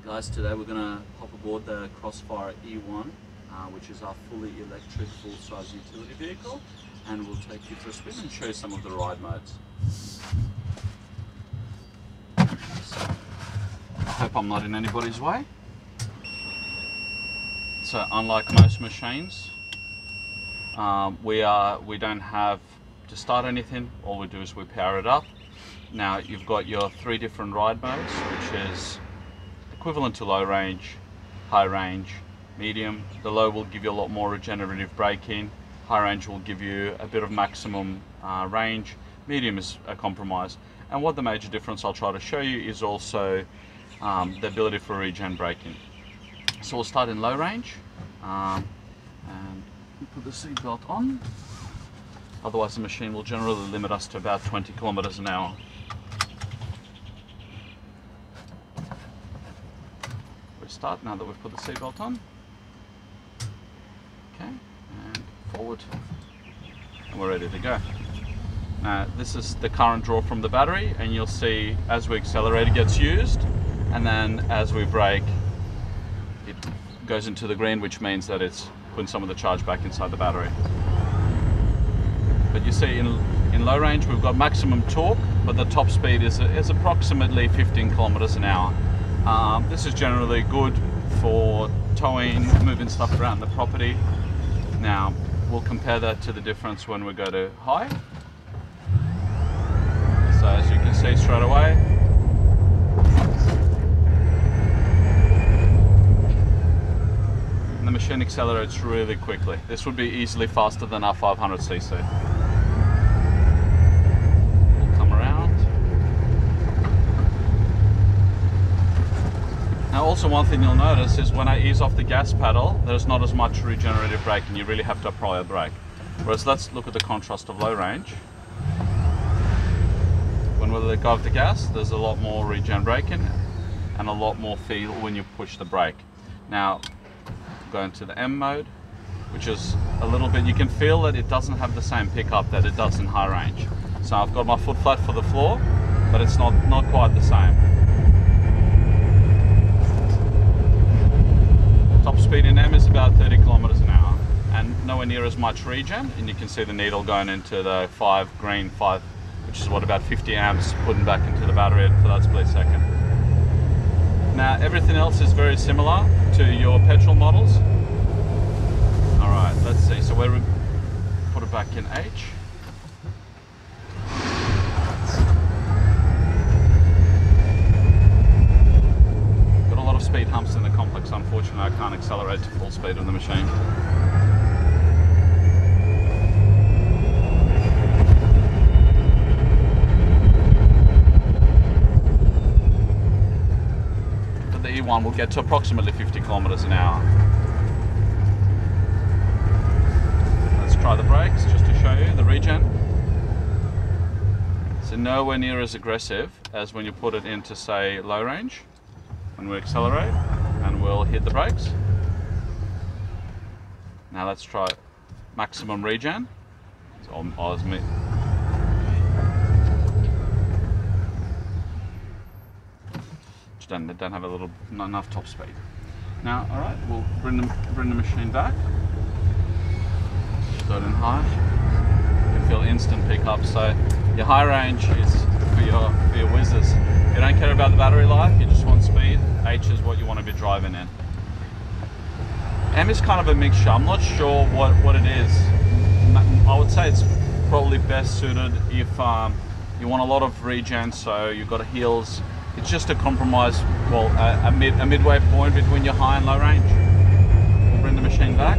Guys, today we're going to hop aboard the Crossfire E1, which is our fully electric, full-size utility vehicle, and we'll take you for a spin and show you some of the ride modes. So, I hope I'm not in anybody's way. So, unlike most machines, we don't have to start anything. All we do is we power it up. Now, you've got your 3 different ride modes, which is equivalent to low range, high range, medium. The low will give you a lot more regenerative braking. High range will give you a bit of maximum range. Medium is a compromise. And what the major difference I'll try to show you is also the ability for regen braking. So we'll start in low range and put the seatbelt on. Otherwise the machine will generally limit us to about 20 kilometers an hour. Start now that we've put the seatbelt on. Okay, and forward, and we're ready to go. Now this is the current draw from the battery, and you'll see as we accelerate it gets used, and then as we brake it goes into the green, which means that it's putting some of the charge back inside the battery. But you see in low range we've got maximum torque, but the top speed is approximately 15 kilometers an hour. This is generally good for towing, moving stuff around the property. Now, we'll compare that to the difference when we go to high. So as you can see straight away, the machine accelerates really quickly. This would be easily faster than our 500cc. Now also one thing you'll notice is when I ease off the gas pedal, there's not as much regenerative braking. You really have to apply a brake. Whereas let's look at the contrast of low range. When we let go of the gas, there's a lot more regen braking and a lot more feel when you push the brake. Now, go into the M mode, which is a little bit, you can feel that it doesn't have the same pickup that it does in high range. So I've got my foot flat for the floor, but it's not quite the same. Top speed in M is about 30 kilometers an hour and nowhere near as much regen, and you can see the needle going into the green 5, which is what, about 50 amps putting back into the battery for that split second. Now everything else is very similar to your petrol models. Alright, let's see, so we'll put it back in H. Speed humps in the complex. Unfortunately, I can't accelerate to full speed on the machine. For the E1, we'll get to approximately 50 kilometers an hour. Let's try the brakes just to show you the regen. So nowhere near as aggressive as when you put it into, say, low range. When we accelerate, and we'll hit the brakes. Now let's try maximum regen. So just don't have not enough top speed. Now, all right, we'll bring the machine back. Start in high. You can feel instant pickup. So your high range is for your whizzes. You don't care about the battery life, you just want speed. H is what you want to be driving in. M is kind of a mixture. I'm not sure what it is. I would say it's probably best suited if you want a lot of regen, so you've got heels. It's just a compromise, well, a midway point between your high and low range. We'll bring the machine back.